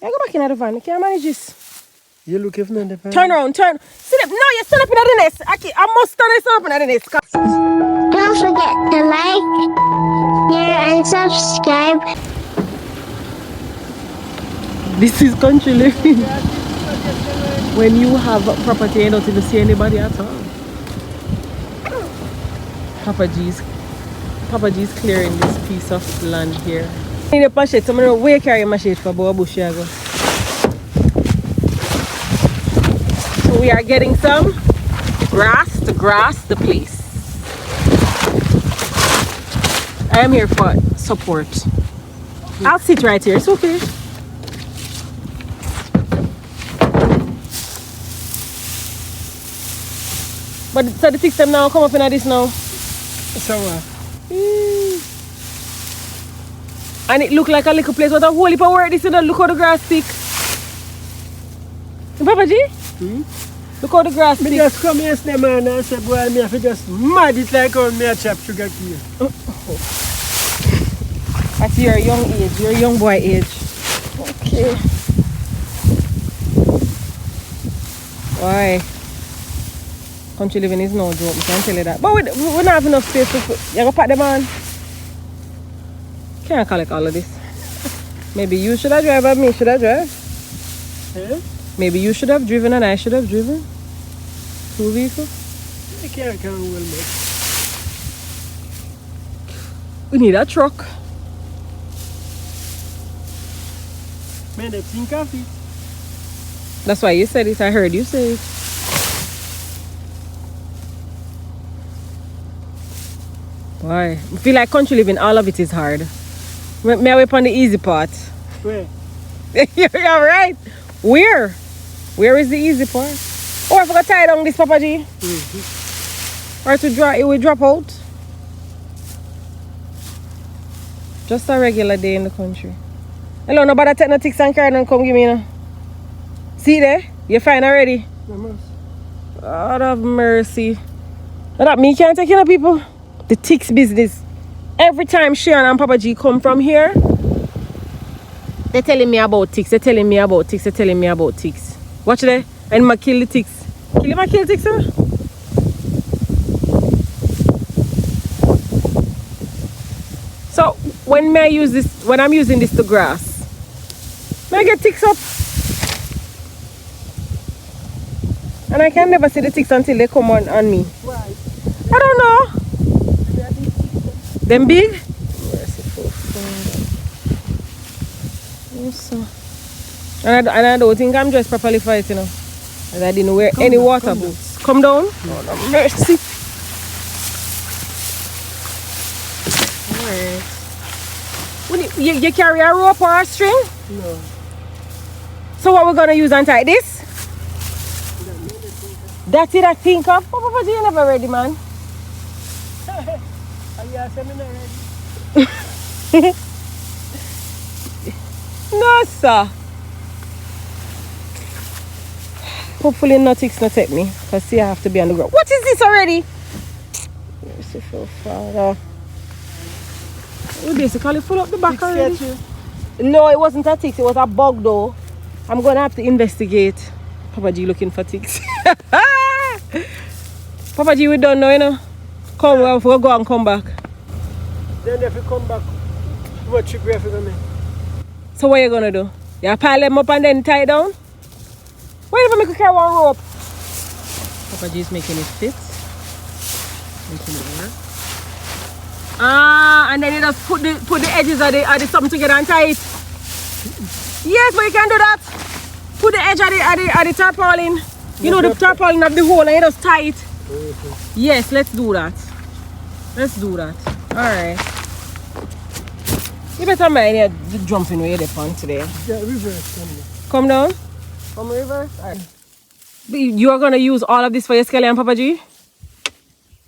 I go back in the van. You can't manage this. You look if not the van. Turn around, turn. See them? No, you stand up in the nest. I must stand up in the nest. Don't forget to like, share, and subscribe. This is country living. When you have a property, you don't even see anybody at all. Papa G's clearing this piece of land here. I need a machete. So I'm going to where carry a machete for Boa Bush. So we are getting some grass to grass the place. I am here for support. I'll sit right here. It's okay. But so the ticks them now come up in this now. So And it look like a little place. What a whole heap of work this is. Look how the grass thick. Papa G? Look how the grass thick. I just come yesterday, man, and I said, boy, I have to just mad it like how me a chop sugar cane. That's your young age, your young boy age. Okay. Why? Country living is no joke, I can tell you that. But we don't have enough space to put. You go pack them on. Can't collect all of this. Maybe you should have driven and me should have driven. Eh? Maybe you should have driven and I should have driven. 2 vehicles. I can't well much. We need a truck. Man, I think of it. That's why you said it. I heard you say it. Why? I feel like country living, all of it is hard. May I whip on the easy part? Where? You're right. Where? Where is the easy part? Oh, I forgot to tie down this, Papa G. Or to draw, it will drop out. Just a regular day in the country. Hello, nobody take no ticks and carry and come give me, you know. See there? You're fine already? God of mercy. That me can't take, you know, people. The ticks business. Every time Sharon and Papa G come from here, they're telling me about ticks. They're telling me about ticks. They're telling me about ticks. Watch there. And I kill the ticks. Kill him, I kill ticks, huh? So when I use this, when I'm using this to grass, I get ticks up. And I can never see the ticks until they come on me. Why? I don't know. Them big? Merciful Father. And I don't think I'm dressed properly for it, you know. As I didn't wear any water boots. Come down? Oh, no mercy. Alright. You carry a rope or a string? No. So what we're gonna use and tie this? That's it I think of. Oh, Papa G, you never ready, man. No, sir. Hopefully no ticks not take me. Because see, I have to be on the ground. What is this already? Merciful Father. We basically full up the back already. No, it wasn't a tick. It was a bug though. I'm going to have to investigate. Papa G looking for ticks. Papa G, we don't know, you know. Come, we'll go and come back. Then if you come back, what trip we have to go make? So what are you going to do? You pile them up and then tie down? Why never make you carry one rope? Papa G is making it fit. Making it work. And then you just put the edges of the something together and tie it. Yes, but you can do that. Put the edge of the tarpaulin. You know the tarpaulin of the hole and you just tie it. Yes, let's do that. Let's do that. Alright. You better mind you're jumping where you're on today. Yeah, reverse. Come down. Come reverse. Alright. You are going to use all of this for your skeleton, Papa G?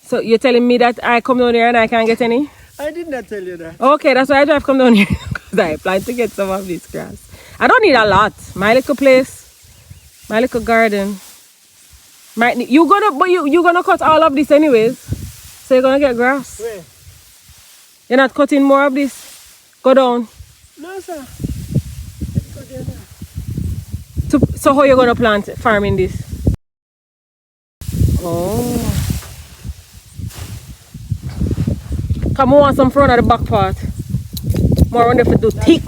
So you're telling me that I come down here and I can't get any? I did not tell you that. Okay, that's why I drive come down here. Because I plan to get some of this grass. I don't need a lot. My little place. My little garden. You're gonna cut all of this anyways. So you're gonna get grass. Where? You're not cutting more of this. Go down. No, sir. Let's go there now. So how you gonna plant farming this? Oh. Come on, some front of the back part. More on there for do thick.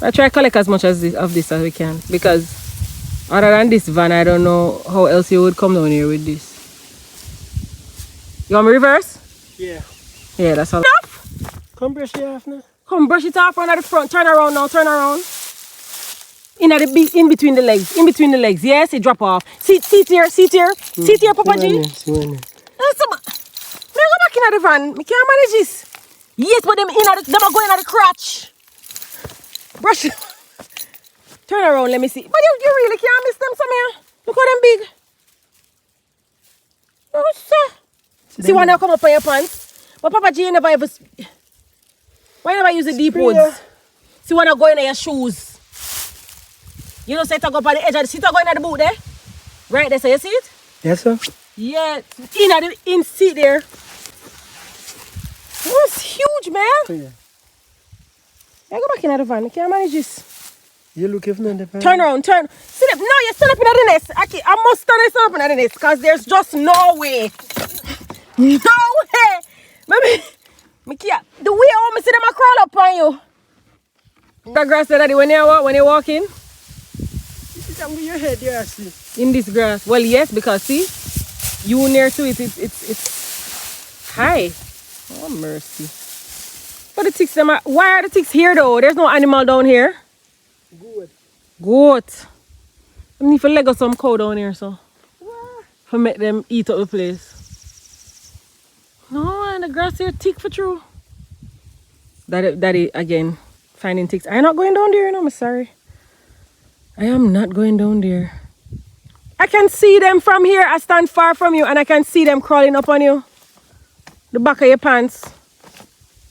I try to collect as much as of this as we can, because other than this van, I don't know how else you would come down here with this. You want me reverse? Yeah. Yeah, that's all. Come brush it off now. Come brush it off on the front. Turn around now, turn around. In between the legs. In between the legs. Yes, it drop off. Sit here, sit here. Sit here, Papa G. See one there. Me go back in the van. Me can't manage this. Yes, but them are going at the crotch. Brush it. Turn around, let me see. But you really can't miss them, some here. Look how them big. No, sir. See one now come up on your pants. But Papa G, you never ever... Why you never use the deep woods? See one now going in your shoes. You know, say it go up on the edge of the seat, going in the boot there. Right there, so you see it? Yes, sir. Yeah, in seat there. Oh, it's huge, man. Yeah. I go back in the van. I can't manage this. You look if not the pan. Turn around, turn. See them? No, you're still up in the nest. I must turn this up in the nest because there's just no way. No way. Maybe, the way I want me see them, I crawl up on you. The grass daddy, when you walk in? With your head there, see. In this grass. Well, yes, because see, you near to it, it's high. Oh, mercy. But the ticks, why are the ticks here though? There's no animal down here. Goat. I need to leg up some cow down here, so. For make them eat up the place. No, and the grass here thick for true. Daddy, again, finding ticks. I'm not going down there, no, I'm sorry. I am not going down there. I can see them from here. I stand far from you and I can see them crawling up on you. The back of your pants.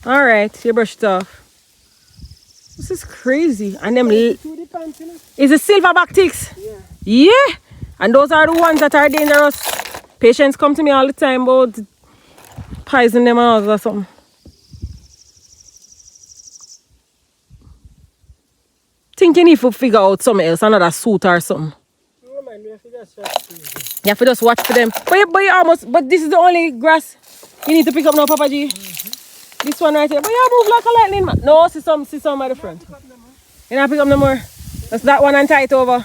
Alright, you brushed it off. This is crazy. And them is the silverback ticks? Yeah. Yeah. And those are the ones that are dangerous. Patients come to me all the time about poison them or something. Thinking if you figure out something else, another suit or something. No, man, you have to just You have to just watch for them. But this is the only grass you need to pick up now, Papa G. This one right here. But you move like a lightning, man. No, see some at the front. You not pick up no more. That's that one and tie it over.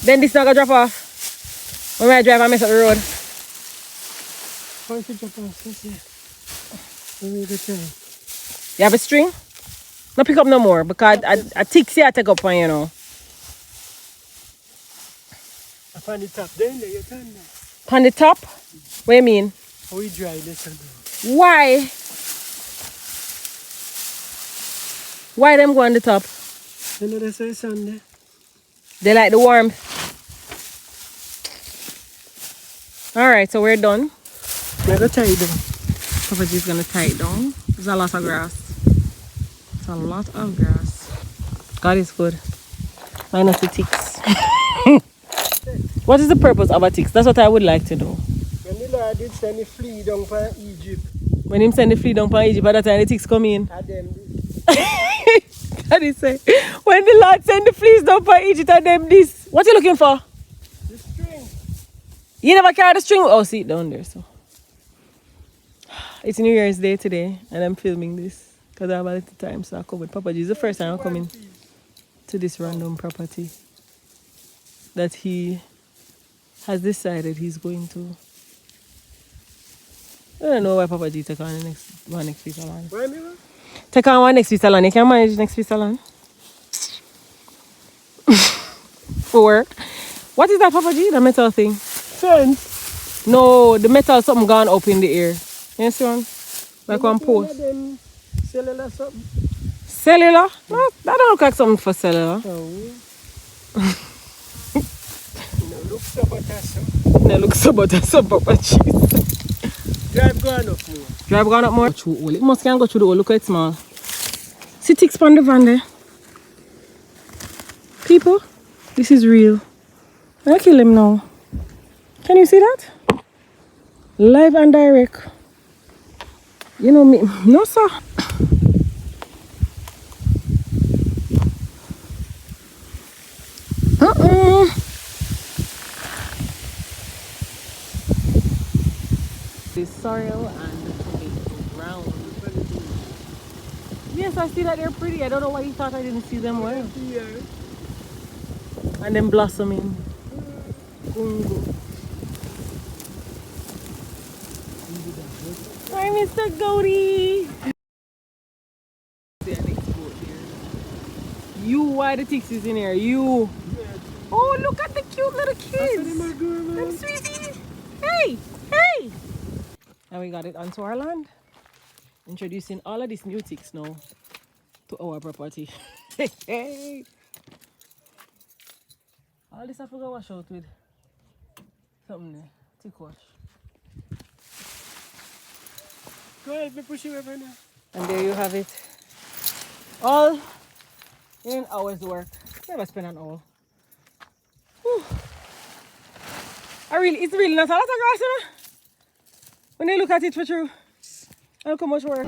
Then this not gonna drop off. When I drive, I mess up the road. Why should drop off? You have a string? No pick up no more because I tick see I take up on you know. I find the top then you turn that. On the top? What do you mean? We dry this and Why? Why them go on the top? you know they say Sunday. They like the warmth. Alright, so we're done. We're gonna tie it down. Papa G's gonna tie it down. There's a lot of grass. It's a lot of grass. God is good. Minus the ticks. What is the purpose of a ticks? That's what I would like to know. When the Lord did send the flea down from Egypt. When him send the flea down from Egypt, by the time the ticks come in. And them What he say? When the Lord send the fleas down from Egypt and them this. What you looking for? the string. You never carry the string? Oh, see it down there, so. It's New Year's Day today, and I'm filming this. Because I have a little time, so I come with Papa G. It's the first time I'm coming to this random property that he has decided he's going to. I don't know why Papa G take on the next piece of land. Why me? Take on one next piece of land. You can manage next piece of land. For work. What is that, Papa G? The metal thing? Fence. No, the metal something gone up in the air. You see one? Like one post. Cellular something. Cellular? No, that don't look like something for cellular. Oh. No, look so better. No, look so better, so Papa G. Drive gone up more. Drive gone up more? It must can go through the hole. Look at it small. See ticks on the van there. People, this is real. I kill him now. Can you see that? Live and direct. You know me. No, sir. soil and the tomato ground. Yes, I see that they're pretty. I don't know why you thought I didn't see them well. And then blossoming. Gungo. Hi, Mr. Goaty. You, why the ticks is in here? You. Oh, look at the cute little kids. Them sweeties. Hey, hey. And we got it onto our land. Introducing all of these new ticks now to our property. Hey. All this I forgot wash out with something there. Tick wash. Go ahead, me push you over now. And there you have it. All in an hour's work. Never spend an hour. Whew. It's really not a lot of grass, you know? When you look at it for true. Look how much work.